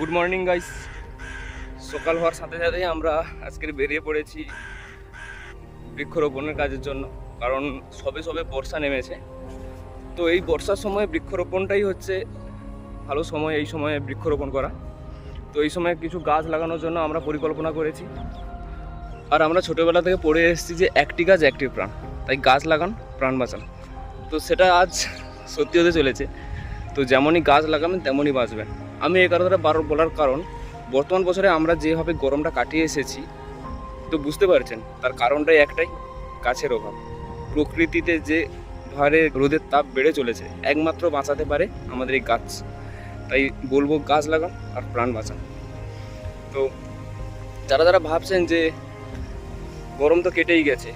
Good morning guys. সকাল হওয়ার সাথে সাথেই আমরা আজকের বেরিয়ে পড়েছি বৃক্ষরোপণের কাজের জন্য। কারণ সবে সবে বর্ষা নেমেছে, তো এই বর্ষার সময় বৃক্ষরোপণটাই হচ্ছে ভালো সময়, এই সময়ে বৃক্ষরোপণ করা। তো এই সময় কিছু গাছ লাগানোর জন্য আমরা পরিকল্পনা করেছি। আর আমরা ছোটোবেলা থেকে পড়ে এসেছি যে একটি গাছ একটি প্রাণ, তাই গাছ লাগান প্রাণ বাঁচান। তো সেটা আজ সত্যি হতে চলেছে। তো যেমনই গাছ লাগাবেন তেমনই বাঁচবেন। আমি এই কথাটা বারবার বলার কারণ, বর্তমান বছরে আমরা যেভাবে গরমটা কাটিয়ে এসেছি, তো বুঝতে পারছেন তার কারণটাই একটাই, গাছের অভাব। প্রকৃতিতে যে হারে রোদের তাপ বেড়ে চলেছে, একমাত্র বাঁচাতে পারে আমাদের এই গাছ। তাই বলবো গাছ লাগান আর প্রাণ বাঁচান। তো যারা যারা ভাবছেন যে গরম তো কেটেই গেছে,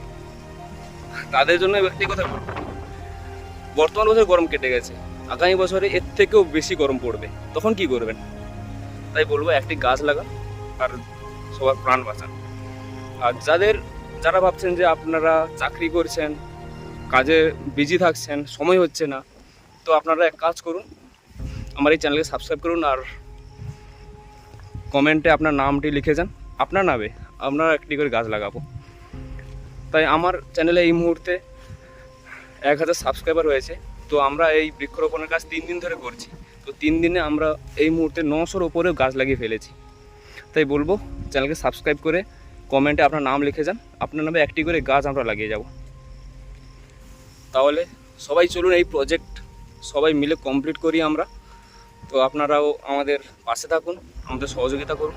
তাদের জন্য একটি কথা বলবো, বর্তমান বছর গরম কেটে গেছে, আগামী বছরে এর থেকেও বেশি গরম পড়বে, তখন কি করবেন? তাই বলবো একটি গাছ লাগান আর সবার প্রাণ বাঁচান। আর যারা ভাবছেন যে আপনারা চাকরি করছেন, কাজে বিজি থাকছেন, সময় হচ্ছে না, তো আপনারা এক কাজ করুন, আমার এই চ্যানেলকে সাবস্ক্রাইব করুন আর কমেন্টে আপনার নামটি লিখে যান। আপনার নামে আপনারা একটি করে গাছ লাগাবো। তাই আমার চ্যানেলে এই মুহূর্তে 1000 সাবস্ক্রাইবার হয়েছে। তো আমরা এই বৃক্ষরোপণের কাজ 3 দিন ধরে করছি। তো 3 দিনে আমরা এই মুহূর্তে 900-র ওপরেও গাছ লাগিয়ে ফেলেছি। তাই বলবো চ্যানেলকে সাবস্ক্রাইব করে কমেন্টে আপনার নাম লিখে যান, আপনার নামে একটি করে গাছ আমরা লাগিয়ে যাব। তাহলে সবাই চলুন এই প্রজেক্ট সবাই মিলে কমপ্লিট করি আমরা। তো আপনারাও আমাদের পাশে থাকুন, আমাদের সহযোগিতা করুন,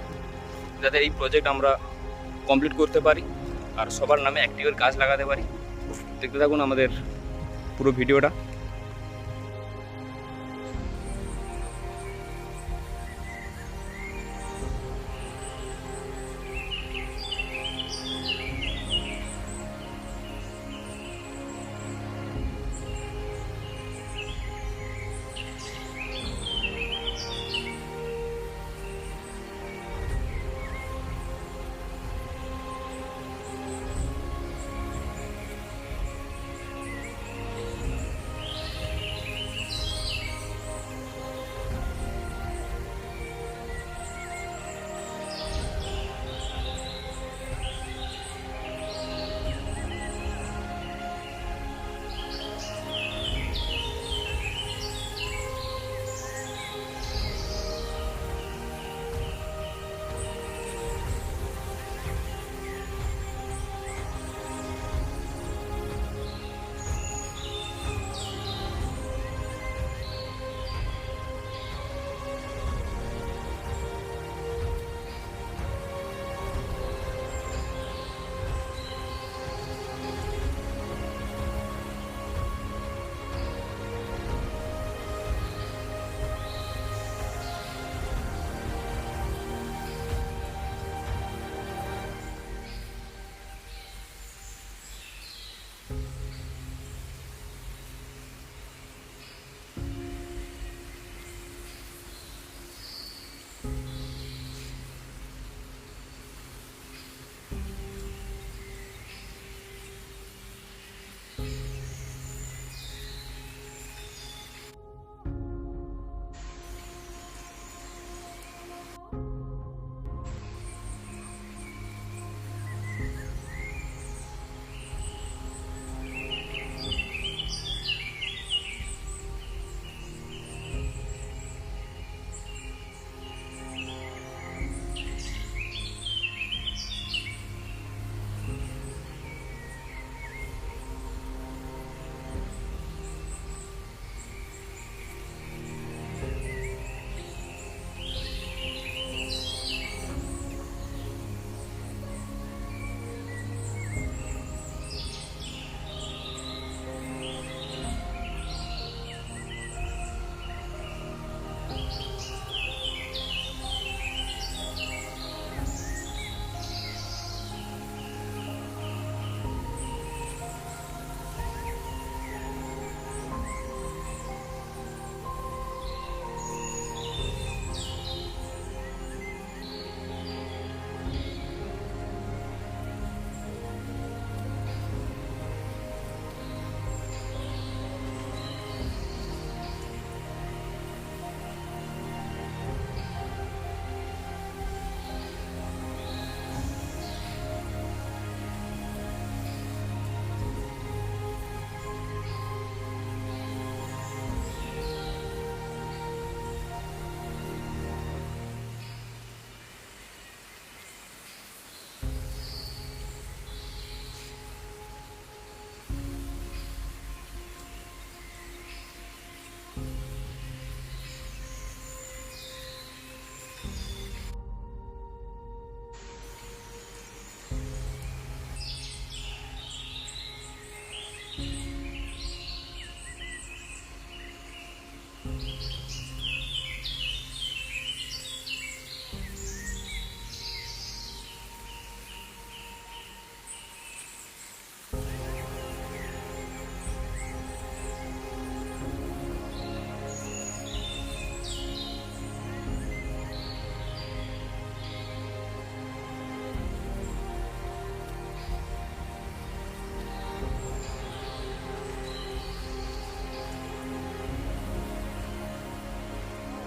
যাতে এই প্রজেক্ট আমরা কমপ্লিট করতে পারি আর সবার নামে একটি করে গাছ লাগাতে পারি। দেখতে থাকুন আমাদের পুরো ভিডিওটা।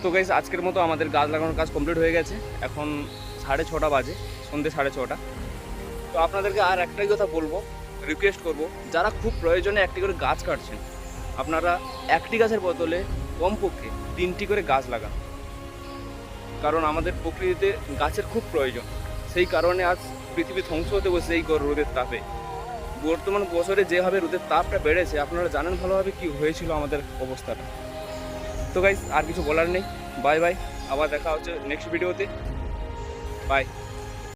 তো গাইস আজকের মতো আমাদের গাছ লাগানোর কাজ কমপ্লিট হয়ে গেছে। এখন 6:30 বাজে, সন্ধ্যে 6:30। তো আপনাদেরকে আর একটাই কথা বলবো, রিকোয়েস্ট করব, যারা খুব প্রয়োজনে একটি করে গাছ কাটছেন, আপনারা একটি গাছের বদলে কমপক্ষে 3টি করে গাছ লাগান। কারণ আমাদের প্রকৃতিতে গাছের খুব প্রয়োজন। সেই কারণে আজ পৃথিবী ধ্বংস হতে বসে এই রোদের তাপে। বর্তমান বছরে যেভাবে রোদের তাপটা বেড়েছে, আপনারা জানেন ভালোভাবে কি হয়েছিল আমাদের অবস্থাটা। তো গাইস আর কিছু বলার নেই, বাই বাই, আবার দেখা হচ্ছে নেক্সট ভিডিওতে, বাই।